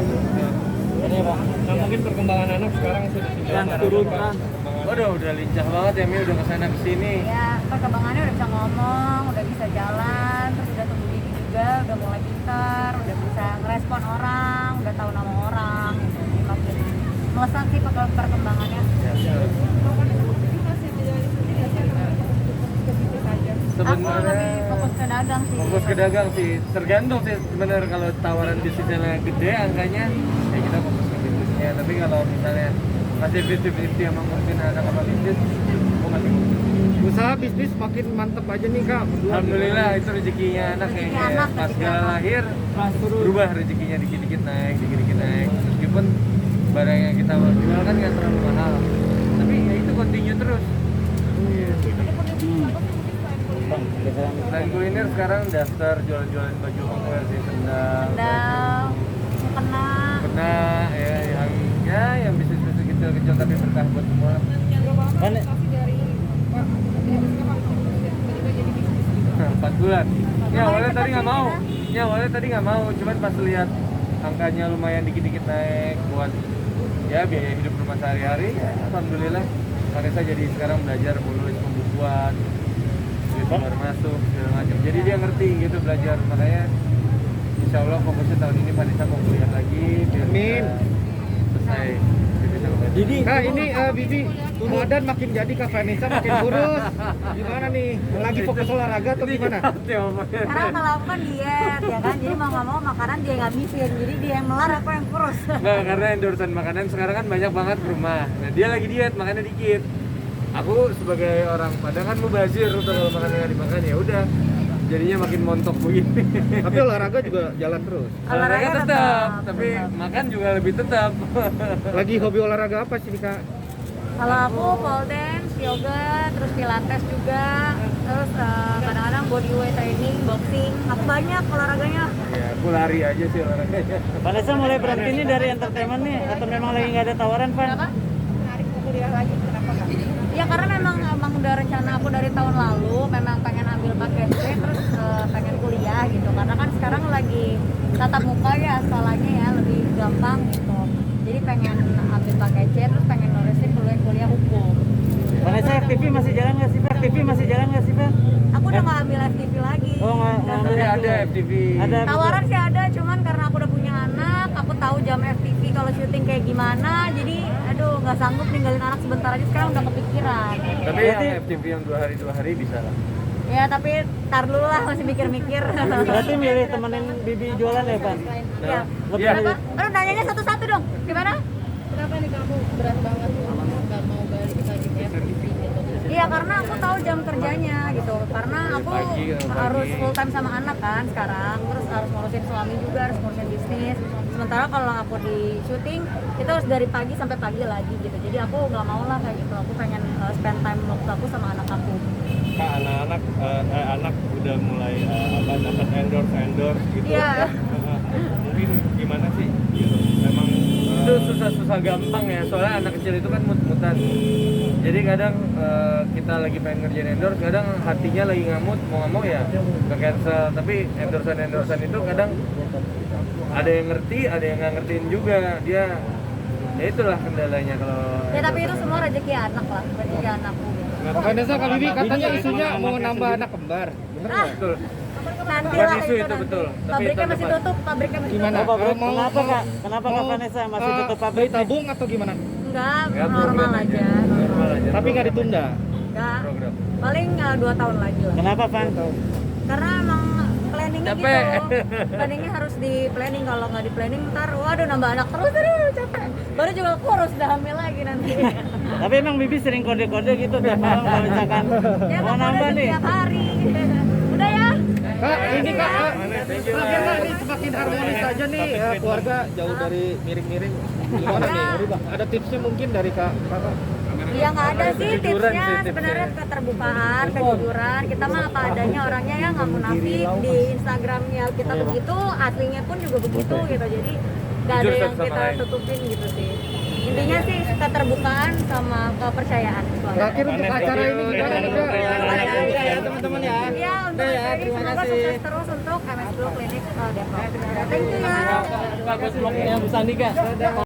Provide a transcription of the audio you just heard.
ya. Nah, mungkin perkembangan anak sekarang sudah turun kan. Udah lincah banget ya, Mi, udah kesana kesini. Ya, perkembangannya udah bisa ngomong, udah bisa jalan, terus udah tumbuh gigi juga, udah mulai pintar, udah bisa ngerespon orang, udah tahu nama orang gitu. Jadi makin melesat sih perkembangannya. Aku lebih fokus ke dagang sih. Fokus ke dagang sih, tergantung sih sebenarnya. Kalau tawaran bisnisnya gede angkanya, ya kita fokus ke bisnisnya. Tapi kalau misalnya masih 50-50 emang mungkin ada apa bisnis, aku masih Usaha bisnis makin mantep aja nih Kak. alhamdulillah itu rezekinya anak Rezeki kayaknya. anak, Pas rezeki gak anak. lahir berubah rezekinya, dikit-dikit naik. Meskipun barang yang kita jual kan nggak terlalu mahal, tapi ya itu continue terus. Selain kuliner sekarang daftar jualan-jualan baju homeware sih, sendal, Mukena, ya yang bisnis-bisnis kecil-kecil tapi berkah buat semua. Kan 4 bulan. Ya awalnya tadi nggak mau, cuman pas lihat angkanya lumayan dikit-dikit naik buat ya biaya hidup rumah sehari-hari, ya, alhamdulillah. Vanessa jadi sekarang belajar menulis pembukuan, gitu, baru masuk segala macam. Jadi dia ngerti gitu belajar, makanya insya Allah fokusnya tahun ini Vanessa mau kuliah lagi biar Amin. selesai. Jadi Kak, ini Bibi badan makin jadi, Kak Vanessa makin kurus. Gimana nih? Lagi fokus olahraga atau gimana? karena kalau aku kan diet ya kan, jadi mau nggak mau makanan dia yang ngabisin, jadi dia yang melar, aku yang kurus. Nah, karena endorsean makanan sekarang kan banyak banget ke rumah. Nah, dia lagi diet, makannya dikit. Aku sebagai orang Padang kan mubazir tuh, kalau makannya nggak dimakan ya udah. Jadinya makin montok begini. Tapi olahraga juga jalan terus. Olahraga tetap, tapi makan juga lebih tetap. Lagi hobi olahraga apa sih Kak? Kalau aku pole dance, yoga, terus pilates juga, terus kadang-kadang body weight training, boxing, aku banyak olahraganya. Ya, aku lari aja sih olahraganya. Vanessa mulai berhenti nih dari entertainment nih, atau memang lagi nggak ada tawaran, Van? Kenapa? Menarik kuliah lagi, kenapa nggak? Ya karena memang udah rencana aku dari tahun lalu, memang pengen ambil paket C, terus pengen kuliah gitu. Karena kan sekarang lagi tatap muka ya, skalanya ya lebih gampang gitu. Jadi pengen ambil paket C, terus pengen nurusin kuliah hukum. Vanessa FTV masih jalan nggak sih, Pak? FTV masih jalan nggak sih, Pak? Aku udah nggak ambil FTV lagi. Oh, nggak ambil Tapi FTV. ada FTV. Ada. Tawaran sih ada, cuman karena aku udah punya anak, aku tahu jam FTV kalau syuting kayak gimana, jadi aduh nggak sanggup ninggalin anak sebentar aja, sekarang udah kepikiran. Tapi yang FTV yang 2 hari bisa lah. Ya tapi tar dulu lah, masih mikir-mikir. Berarti milih temenin Bibi jualan ya, Van? Ya. Lebih Iya. Kenapa? Aduh nanyanya satu-satu dong, gimana? Kenapa nih kamu berat banget nggak mau balik lagi ke FTV gitu? Iya karena aku tahu jam kerjanya gitu, karena aku Pagi. harus full time sama anak kan sekarang, terus harus ngurusin suami juga, harus ngurusin bisnis. Sementara kalau aku di syuting itu harus dari pagi sampai pagi lagi gitu, jadi aku nggak mau lah kayak gitu. Aku pengen spend time waktu aku sama anak aku. Kak, anak udah mulai dapat endorse gitu. Iya. Mungkin gimana sih? Gitu. Memang Itu susah gampang ya, soalnya anak kecil itu kan mut-mutan. Jadi kadang kita lagi pengen ngerjain endorse, kadang hatinya lagi ngamut, mau nggak mau ya ke cancel. Tapi endorsean itu kadang ada yang ngerti, ada yang nggak ngertiin juga. Dia ya itulah kendalanya kalau. Ya tapi itu semua rezeki anak lah, rezeki anakku. Kak Vanessa, Kak Bibi katanya isunya mau nambah anak kembar. Bener nggak? Betul. Nanti Bukan lah isu itu, nanti. betul. Tapi Pabriknya tahun masih depan. tutup, pabriknya masih Gimana? tutup. Pabrik. Mau- Kenapa, mau- Kak? Kenapa, Kak mau, Vanessa masih tutup pabrik? Beli tabung atau gimana? Enggak, Ya, normal program aja. Normal aja. Tapi nggak ditunda. Enggak, Program. paling 2 tahun lagi lah. Kenapa, Van? Karena emang planningnya Capek. gitu. Planningnya harus di planning, kalau nggak di planning ntar waduh nambah anak terus, aduh capek. Baru juga kurus udah hamil lagi nanti. Tapi emang Bibi sering kode-kode gitu tiap malam kalau misalkan Ya mau kan nambah udah nih. setiap hari. Udah ya. Kak, ini Kak, Thank you. terakhir Kak, ini semakin harmonis aja nih ya, keluarga jauh dari miring-miring. Gimana nih? Ada tipsnya mungkin dari Kakak? Ya nggak ada sih Kejujuran tipsnya, sih tipsnya. sebenarnya keterbukaan, kejujuran. Kita mah apa adanya orangnya ya, nggak munafik. Di Instagramnya kita begitu, aslinya pun juga begitu gitu. Jadi nggak ada Jujur yang sama kita lain. tutupin gitu sih. Intinya sih keterbukaan sama kepercayaan. Terakhir untuk acara ini gimana nih Kak? Ya, Ya teman-teman ya. Iya, untuk Udah ya, hari ini terima semoga kasih. sukses terus untuk MSP. Hidro Klinik Depok. Thank you ya. Bagus blognya Bu Sandika.